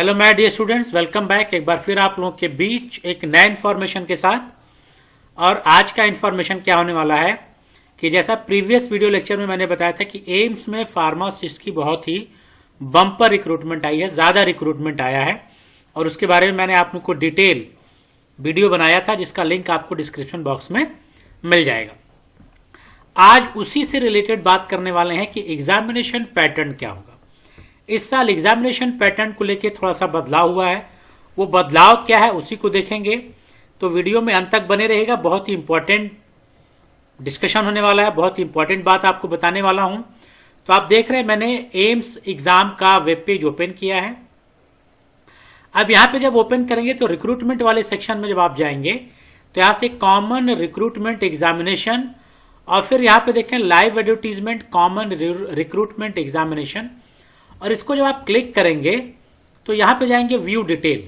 Hello my dear students, welcome back एक बार फिर आप लोगों के बीच एक नया इन्फॉर्मेशन के साथ। और आज का इन्फॉर्मेशन क्या होने वाला है कि जैसा प्रीवियस वीडियो लेक्चर में मैंने बताया था कि एम्स में फार्मासिस्ट की बहुत ही बम्पर रिक्रूटमेंट आई है, ज्यादा रिक्रूटमेंट आया है और उसके बारे में मैंने आप लोग को डिटेल वीडियो बनाया था जिसका लिंक आपको डिस्क्रिप्शन बॉक्स में मिल जाएगा। आज उसी से रिलेटेड बात करने वाले हैं कि एग्जामिनेशन पैटर्न क्या होगा। इस साल एग्जामिनेशन पैटर्न को लेकर थोड़ा सा बदलाव हुआ है, वो बदलाव क्या है उसी को देखेंगे। तो वीडियो में अंत तक बने रहेगा, बहुत ही इंपॉर्टेंट डिस्कशन होने वाला है, बहुत ही इंपॉर्टेंट बात आपको बताने वाला हूं। तो आप देख रहे हैं मैंने एम्स एग्जाम का वेब पेज ओपन किया है। अब यहां पे जब ओपन करेंगे तो रिक्रूटमेंट वाले सेक्शन में जब आप जाएंगे तो यहां से कॉमन रिक्रूटमेंट एग्जामिनेशन और फिर यहां पे देखें live advertisement common recruitment examination, और इसको जब आप क्लिक करेंगे तो यहां पे जाएंगे व्यू डिटेल।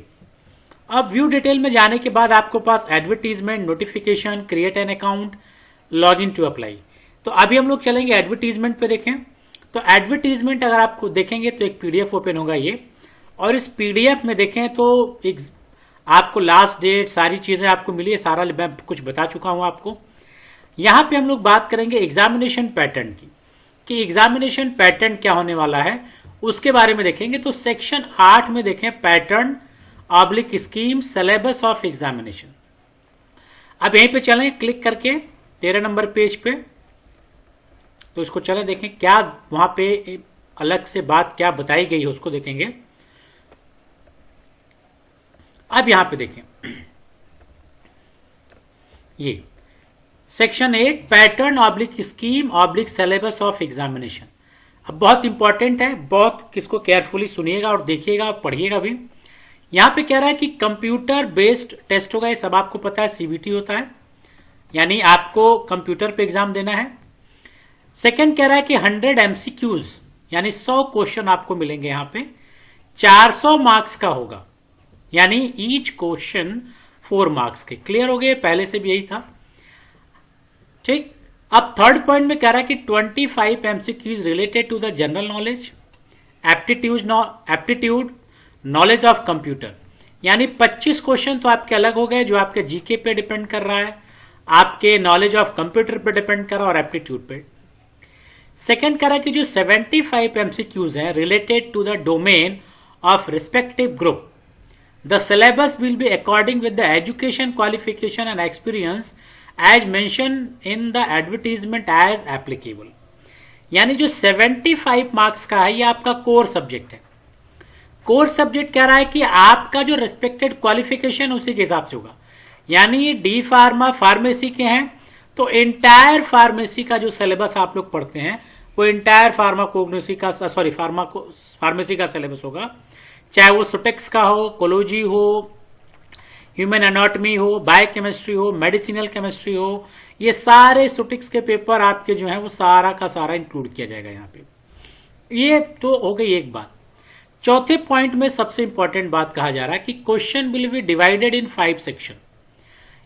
अब व्यू डिटेल में जाने के बाद आपके पास advertisement, notification, create an account, log in to apply. तो अभी हम लोग चलेंगे एडवर्टीजमेंट पे। देखें तो एडवर्टीजमेंट अगर आपको देखेंगे तो एक पीडीएफ ओपन होगा ये, और इस पीडीएफ में देखें तो एक आपको लास्ट डेट सारी चीजें आपको मिली है, सारा मैं कुछ बता चुका हूं आपको। यहां पे हम लोग बात करेंगे एग्जामिनेशन पैटर्न की कि एग्जामिनेशन पैटर्न क्या होने वाला है उसके बारे में देखेंगे। तो सेक्शन 8 में देखें pattern oblique scheme syllabus of examination. अब यहीं पे चलें क्लिक करके 13 नंबर पेज पे, तो इसको चलें देखें क्या वहां पे अलग से बात क्या बताई गई है उसको देखेंगे। अब यहां पे देखें ये section 8 pattern oblique scheme oblique syllabus of examination. अब बहुत इंपॉर्टेंट है, बहुत किसको केयरफुली सुनिएगा और देखिएगा और पढ़िएगा भी। यहां पे कह रहा है कि कंप्यूटर बेस्ड टेस्ट होगा, ये सब आपको पता है, सीबीटी होता है, यानी आपको कंप्यूटर पे एग्जाम देना है। सेकंड कह रहा है कि 100 एमसीक्यूज यानी 100 क्वेश्चन आपको मिलेंगे, यहां पे 400 मार्क्स का होगा, यानी ईच क्वेश्चन 4 मार्क्स के। क्लियर हो गए, पहले से भी यही था, ठीक। अब थर्ड पॉइंट में कह रहा है कि 25 MCQs related to the general knowledge, aptitude, knowledge of computer, यानी 25 क्वेश्चन तो आपके अलग हो गए जो आपके जीके पे डिपेंड कर रहा है, आपके नॉलेज ऑफ कंप्यूटर पे डिपेंड कर रहा है और एप्टीट्यूड पे। सेकंड कह रहा है कि जो 75 एमसीक्यूज हैं related to the domain of respective group, the syllabus will be according with the education qualification and experience as mention in the advertisement as applicable. यानी जो 75 मार्क्स का है ये आपका कोर सब्जेक्ट है। कोर सब्जेक्ट कह रहा है कि आपका जो रिस्पेक्टेड क्वालिफिकेशन उसी के हिसाब से होगा, यानी डी फार्मा फार्मेसी के हैं तो इंटायर फार्मेसी का जो सिलेबस आप लोग पढ़ते हैं वो इंटायर फार्माकोग्नोसी का फार्मेसी का सिलेबस होगा, चाहे वो सुटेक्स का हो, कोलोजी हो, ह्यूमन एनाटॉमी हो, बायोकेमिस्ट्री हो, मेडिसिनल केमिस्ट्री हो, ये सारे सुटिक्स के पेपर आपके जो है वो सारा का सारा इंक्लूड किया जाएगा यहाँ पे। ये तो हो गई एक बात। चौथे पॉइंट में सबसे इंपॉर्टेंट बात कहा जा रहा है कि question will be divided in 5 section,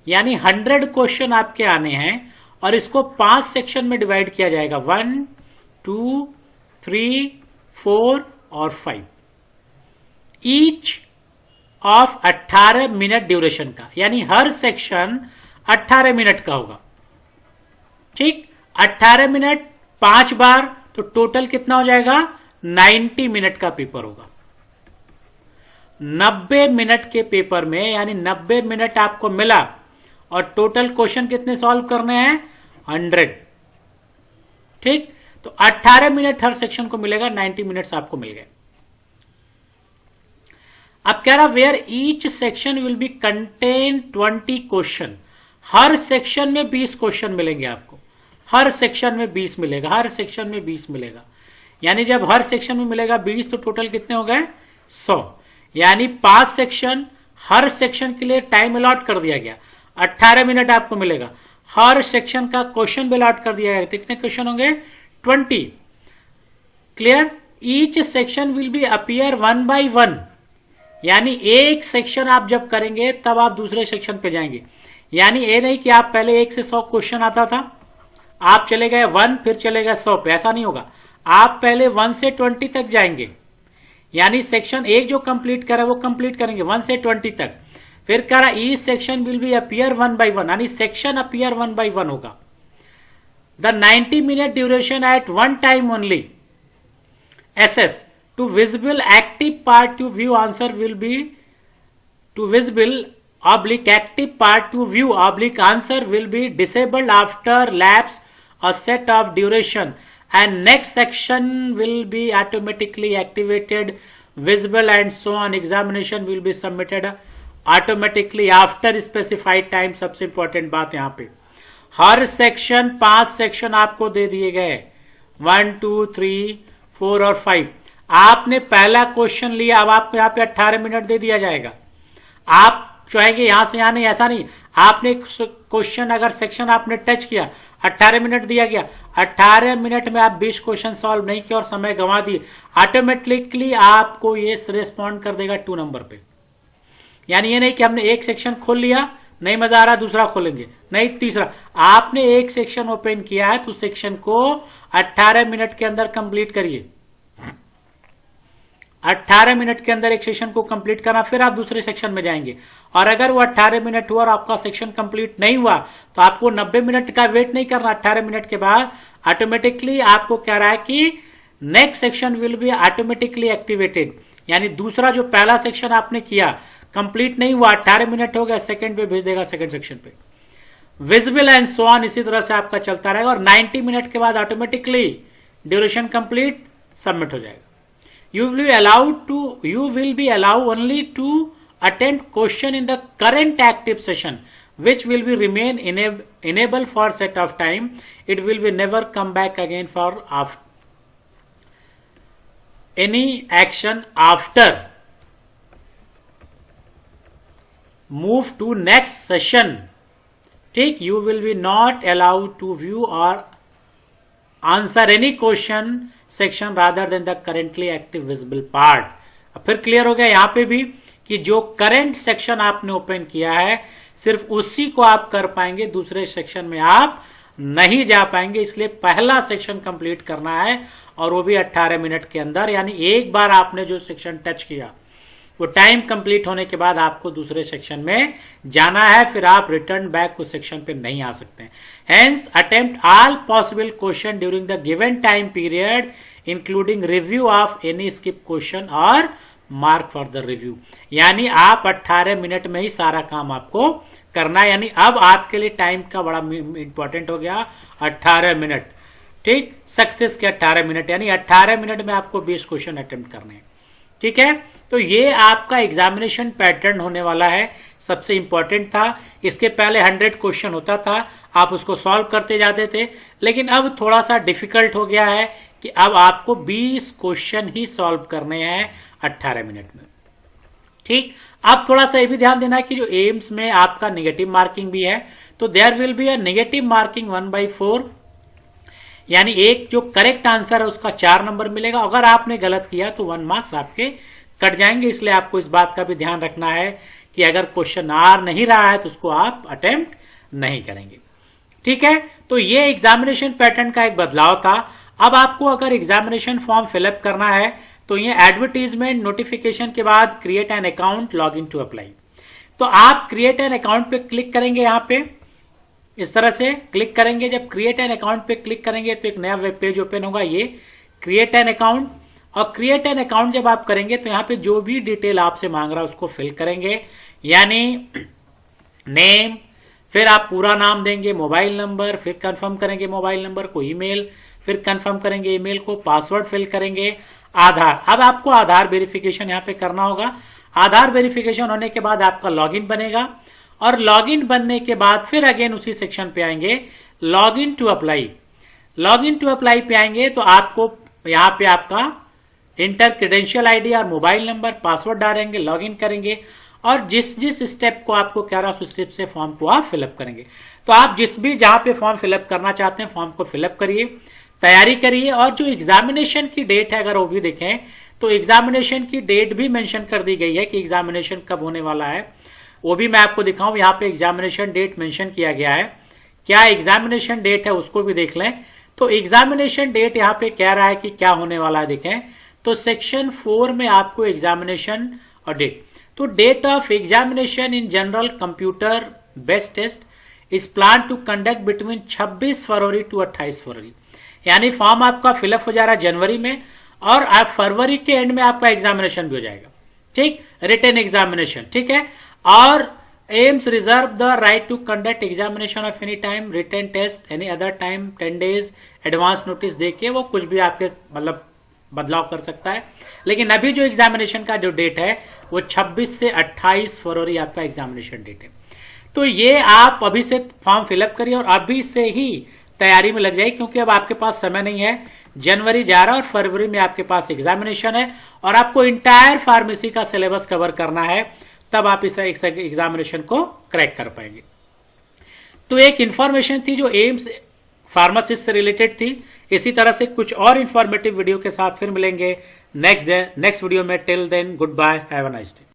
यानी 100 क्वेश्चन आपके आने हैं और इसको 5 सेक्शन में डिवाइड किया जाएगा, 1, 2, 3, 4 और 5, ईच ऑफ 18 मिनट ड्यूरेशन का, यानी हर सेक्शन 18 मिनट का होगा, ठीक। 18 मिनट 5 बार तो टोटल कितना हो जाएगा, 90 मिनट का पेपर होगा। 90 मिनट के पेपर में यानी 90 मिनट आपको मिला और टोटल क्वेश्चन कितने सॉल्व करने हैं, 100, ठीक। तो 18 मिनट हर सेक्शन को मिलेगा, 90 मिनट्स आपको मिल गए। अब कह रहा where each section will be contain 20 question, हर सेक्शन में 20 क्वेश्चन मिलेंगे आपको, हर सेक्शन में 20 मिलेगा, हर सेक्शन में 20 मिलेगा, यानी जब हर सेक्शन में मिलेगा 20 तो टोटल कितने हो गए, 100, यानी 5 सेक्शन, हर सेक्शन के लिए टाइम अलॉट कर दिया गया, 18 मिनट आपको मिलेगा, हर सेक्शन का क्वेश्चन भी अलॉट कर दिया गया, कितने क्वेश्चन होंगे, 20। Clear. Each section will B appear 1 by 1, यानी एक सेक्शन आप जब करेंगे तब आप दूसरे सेक्शन पे जाएंगे, यानी ये नहीं कि आप पहले 1 से 100 क्वेश्चन आता था आप चले गए 1 फिर चले गए 100 पे, ऐसा नहीं होगा। आप पहले 1 से 20 तक जाएंगे, यानी सेक्शन 1 जो कंप्लीट करा वो कंप्लीट करेंगे 1 से 20 तक। फिर करा each section will B appear 1 by 1, यानी सेक्शन अपीयर 1 by 1 होगा। The 90 minute duration at one time only SS to visible active part to view answer will be to visible oblique active part to view oblique answer will be disabled after lapse a set of duration and next section will be automatically activated visible and so on examination will be submitted automatically after specified time। सबसे important बात यहां पे हर section 5 section आपको दे दिए गए 1 2 3 4 और 5। आपने पहला क्वेश्चन लिया, अब आपको यहां पे 18 मिनट दे दिया जाएगा। आप चाहेंगे यहां से यहां नहीं, ऐसा नहीं। आपने क्वेश्चन अगर सेक्शन आपने टच किया 18 मिनट दिया गया, 18 मिनट में आप 20 क्वेश्चन सॉल्व नहीं किया और समय गंवा दिए, ऑटोमेटिकली आपको ये रिस्पॉन्ड कर देगा 2 नंबर पे। यानी ये नहीं कि हमने एक सेक्शन खोल लिया, नहीं मजा आ रहा दूसरा खोलेंगे, नहीं तीसरा। आपने एक सेक्शन ओपन किया है तो सेक्शन को 18 मिनट के अंदर कंप्लीट करिए। 18 मिनट के अंदर एक सेक्शन को कंप्लीट करना, फिर आप दूसरे सेक्शन में जाएंगे। और अगर वो 18 मिनट हुआ और आपका सेक्शन कंप्लीट नहीं हुआ तो आपको 90 मिनट का वेट नहीं करना। 18 मिनट के बाद ऑटोमेटिकली आपको कह रहा है कि next section will be automatically activated, यानी दूसरा जो पहला सेक्शन आपने किया कंप्लीट नहीं हुआ, 18 मिनट हो गया, सेकंड पे भेज देगा सेकंड सेक्शन पे। विजिबल एंड सो ऑन इसी तरह से आपका चलता रहेगा और 90 मिनट के बाद ऑटोमेटिकली ड्यूरेशन कंप्लीट सबमिट हो जाएगा। You will be allowed only to attend question in the current active session, which will be remain enable for set of time. It will be never come back again for any action after move to next session. ठीक, you will be not allowed to view or answer any question section rather than the currently active visible part. अब फिर clear हो गया यहां पे भी कि जो करंट सेक्शन आपने ओपन किया है सिर्फ उसी को आप कर पाएंगे, दूसरे सेक्शन में आप नहीं जा पाएंगे। इसलिए पहला सेक्शन कंप्लीट करना है और वो भी 18 मिनट के अंदर। यानी एक बार आपने जो सेक्शन टच किया वो टाइम कंप्लीट होने के बाद आपको दूसरे सेक्शन में जाना है, फिर आप रिटर्न बैक उस सेक्शन पे नहीं आ सकते। Hence attempt all possible question during the given time period including review of any skip question और मार्क फॉर द रिव्यू। यानी आप 18 मिनट में ही सारा काम आपको करना है। यानी अब आपके लिए टाइम का बड़ा इंपॉर्टेंट हो गया 18 मिनट। ठीक, सक्सेस के 18 मिनट, यानी 18 मिनट में आपको 20 क्वेश्चन अटेम्प्ट करने हैं। ठीक है, तो ये आपका एग्जामिनेशन पैटर्न होने वाला है, सबसे इंपॉर्टेंट था। इसके पहले 100 क्वेश्चन होता था, आप उसको सॉल्व करते जाते थे, लेकिन अब थोड़ा सा डिफिकल्ट हो गया है कि अब आपको 20 क्वेश्चन ही सॉल्व करने हैं 18 मिनट में। ठीक, अब थोड़ा सा ये भी ध्यान देना कि जो एम्स में आपका नेगेटिव मार्किंग भी है, तो there will be a negative marking 1/4, यानी एक जो करेक्ट आंसर है उसका 4 नंबर मिलेगा। अगर आपने गलत किया तो 1 मार्क्स आपके कट जाएंगे। इसलिए आपको इस बात का भी ध्यान रखना है कि अगर क्वेश्चन आ नहीं रहा है तो उसको आप अटेम्प्ट नहीं करेंगे। ठीक है, तो ये एग्जामिनेशन पैटर्न का एक बदलाव था। अब आपको अगर एग्जामिनेशन फॉर्म फिलअप करना है तो ये एडवर्टीजमेंट नोटिफिकेशन के बाद create an account, log in to apply, तो आप क्रिएट एन अकाउंट पे क्लिक करेंगे। यहां पे इस तरह से क्लिक करेंगे। जब क्रिएट एन अकाउंट पे क्लिक करेंगे तो एक नया वेब पेज ओपन होगा, ये क्रिएट एन अकाउंट। और क्रिएट एन अकाउंट जब आप करेंगे तो यहां पे जो भी डिटेल आपसे मांग रहा है उसको फिल करेंगे, यानी नेम, फिर आप पूरा नाम देंगे, मोबाइल नंबर, फिर कंफर्म करेंगे मोबाइल नंबर को, ईमेल, फिर कंफर्म करेंगे ईमेल को, पासवर्ड फिल करेंगे, आधार। अब आपको आधार वेरिफिकेशन यहां पे करना होगा। आधार वेरिफिकेशन होने के बाद आपका लॉगिन बनेगा और लॉगिन बनने के बाद फिर अगेन उसी सेक्शन पे आएंगे, login to apply. Login to apply पे आएंगे तो आपको यहां पे आपका इंटर क्रेडेंशियल आईडी और मोबाइल नंबर, पासवर्ड डालेंगे, लॉगिन करेंगे और जिस जिस स्टेप को आपको कह रहा है उस स्टेप से फॉर्म को आप फिलअप करेंगे। तो आप जिस भी जहां पे फॉर्म फिलअप करना चाहते हैं फॉर्म को फिलअप करिए, तैयारी करिए। और जो एग्जामिनेशन की डेट है अगर वो भी देखें तो एग्जामिनेशन की डेट भी मेंशन कर दी गई है कि एग्जामिनेशन कब होने वाला है, वो भी मैं आपको दिखाऊं। यहाँ पे एग्जामिनेशन डेट मेंशन किया गया है, क्या एग्जामिनेशन डेट है उसको भी देख लें। तो एग्जामिनेशन डेट यहाँ पे कह रहा है कि क्या होने वाला है, देखें तो सेक्शन 4 में आपको एग्जामिनेशन और डेट, तो date of examination in general computer based test is plan to conduct between 26 February to 28 February, यानी फॉर्म आपका फिलअप हो जा रहा है जनवरी में और आप फरवरी के एंड में आपका एग्जामिनेशन भी हो जाएगा, ठीक, रिटन एग्जामिनेशन, ठीक है। और AIIMS reserve the right to conduct examination of any time, written test any other time, 10 days advance notice देके वो कुछ भी आपके मतलब बदलाव कर सकता है। लेकिन अभी जो एग्जामिनेशन का जो डेट है वो 26 से 28 फरवरी आपका एग्जामिनेशन डेट है। तो ये आप अभी से फॉर्म फिलअप करिए और अभी से ही तैयारी में लग जाइए, क्योंकि अब आपके पास समय नहीं है। जनवरी जा रहा है और फरवरी में आपके पास एग्जामिनेशन है और आपको इंटायर फार्मेसी का सिलेबस कवर करना है, तब आप इस एग्जामिनेशन को क्रैक कर पाएंगे। तो एक इंफॉर्मेशन थी जो एम्स फार्मासिस्ट से रिलेटेड थी। इसी तरह से कुछ और इंफॉर्मेटिव वीडियो के साथ फिर मिलेंगे नेक्स्ट वीडियो में। Till then goodbye, have a nice day.